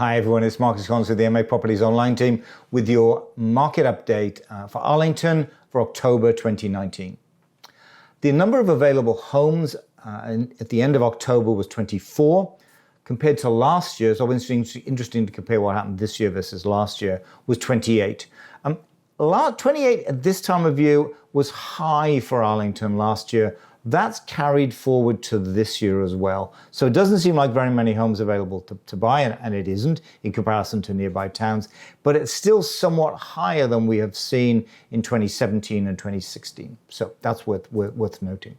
Hi everyone, it's Marcus Collins with the MA Properties Online team with your market update for Arlington for October 2019. The number of available homes at the end of October was 24. Compared to last year, so it's interesting to compare what happened this year versus last year, was 28. 28 at this time of year was high for Arlington last year. That's carried forward to this year as well. So it doesn't seem like very many homes available to buy, and it isn't in comparison to nearby towns, but it's still somewhat higher than we have seen in 2017 and 2016. So that's worth noting.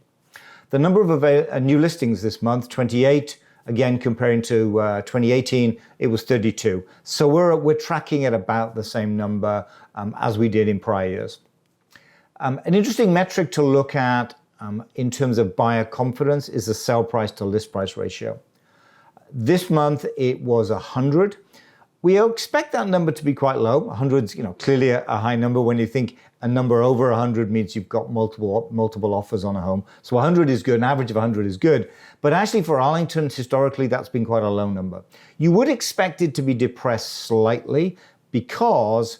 The number of new listings this month, 28. Again, comparing to 2018, it was 32. So we're tracking at about the same number as we did in prior years. An interesting metric to look at in terms of buyer confidence is the sell price to list price ratio. This month it was 100. We expect that number to be quite low. 100's clearly a high number when you think a number over 100 means you've got multiple offers on a home. So 100 is good, an average of 100 is good. But actually for Arlington, historically, that's been quite a low number. You would expect it to be depressed slightly because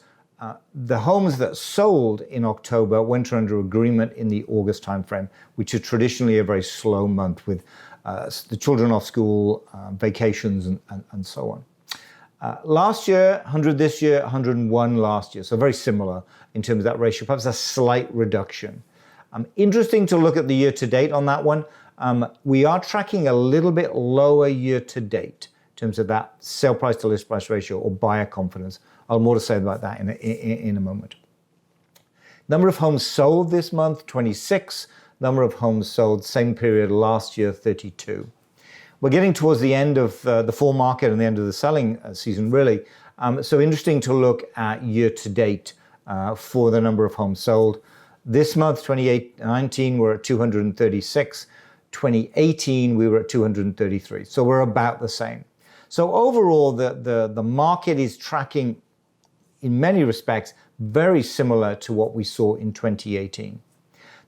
the homes that sold in October went under agreement in the August timeframe, which is traditionally a very slow month with the children off school, vacations, and so on. Last year, 100 this year, 101 last year. So very similar in terms of that ratio, perhaps a slight reduction. Interesting to look at the year to date on that one. We are tracking a little bit lower year to date in terms of that sale price to list price ratio or buyer confidence. I'll have more to say about that in a moment. Number of homes sold this month, 26. Number of homes sold same period last year, 32. We're getting towards the end of the fall market and the end of the selling season, really. So interesting to look at year to date for the number of homes sold. This month, 2019, we're at 236. 2018, we were at 233. So we're about the same. So overall, the market is tracking, in many respects, very similar to what we saw in 2018.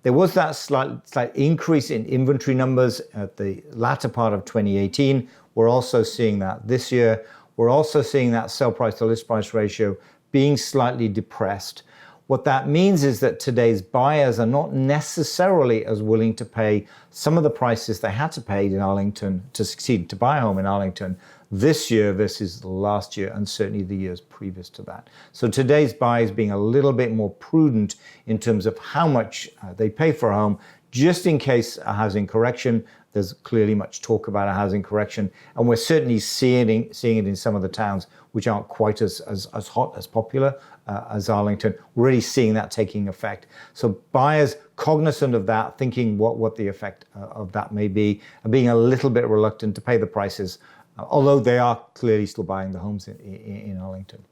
There was that slight increase in inventory numbers at the latter part of 2018. We're also seeing that this year. We're also seeing that sell price to list price ratio being slightly depressed. What that means is that today's buyers are not necessarily as willing to pay some of the prices they had to pay in Arlington to succeed to buy a home in Arlington this year versus last year and certainly the years previous to that. So today's buyers being a little bit more prudent in terms of how much they pay for a home, just in case a housing correction. There's clearly much talk about a housing correction, and we're certainly seeing it in some of the towns which aren't quite as hot, as popular as Arlington. We're already seeing that taking effect. So buyers cognizant of that, thinking what the effect of that may be, and being a little bit reluctant to pay the prices, although they are clearly still buying the homes in Arlington.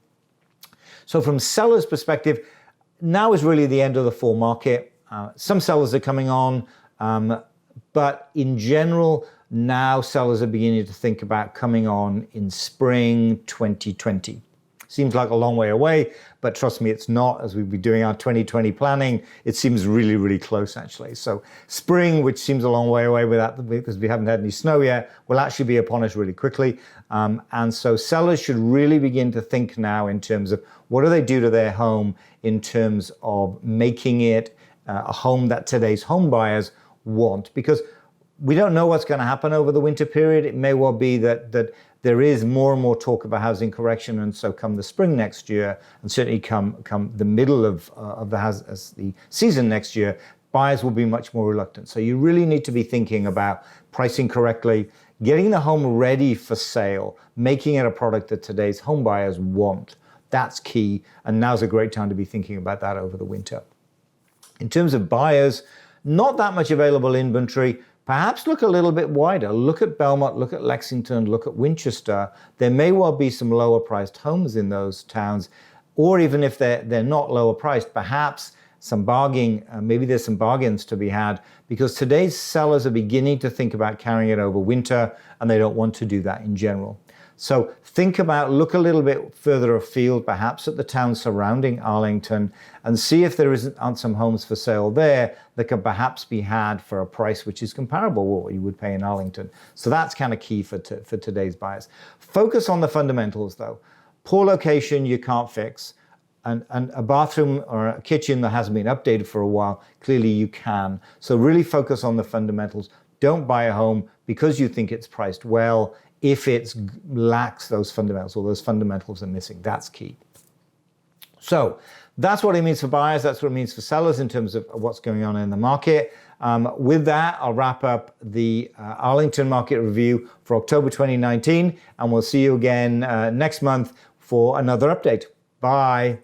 So from sellers' perspective, now is really the end of the fall market. Some sellers are coming on, but in general, now sellers are beginning to think about coming on in spring 2020. Seems like a long way away, but trust me, it's not. As we'll be doing our 2020 planning, it seems really, really close, actually. So spring, which seems a long way away because we haven't had any snow yet, will actually be upon us really quickly. And so sellers should really begin to think now in terms of what do they do to their home in terms of making it a home that today's home buyers want, because we don't know what's going to happen over the winter period. It may well be that there is more and more talk about housing correction, and so come the spring next year, and certainly come the middle of the season next year, buyers will be much more reluctant. So you really need to be thinking about pricing correctly, getting the home ready for sale, making it a product that today's home buyers want. That's key, and now's a great time to be thinking about that over the winter. In terms of buyers, not that much available inventory. Perhaps look a little bit wider. Look at Belmont, look at Lexington, look at Winchester. There may well be some lower priced homes in those towns, or even if they're not lower priced, perhaps some bargaining, maybe there's some bargains to be had, because today's sellers are beginning to think about carrying it over winter, and they don't want to do that in general. So think about, look a little bit further afield, perhaps at the town surrounding Arlington, and see if there aren't some homes for sale there that could perhaps be had for a price which is comparable to what you would pay in Arlington. So that's kind of key for today's buyers. Focus on the fundamentals though. Poor location you can't fix, and a bathroom or a kitchen that hasn't been updated for a while, clearly you can. So really focus on the fundamentals. Don't buy a home because you think it's priced well if it lacks those fundamentals, or those fundamentals are missing. That's key. So that's what it means for buyers. That's what it means for sellers in terms of what's going on in the market. With that, I'll wrap up the Arlington market review for October 2019, and we'll see you again next month for another update. Bye.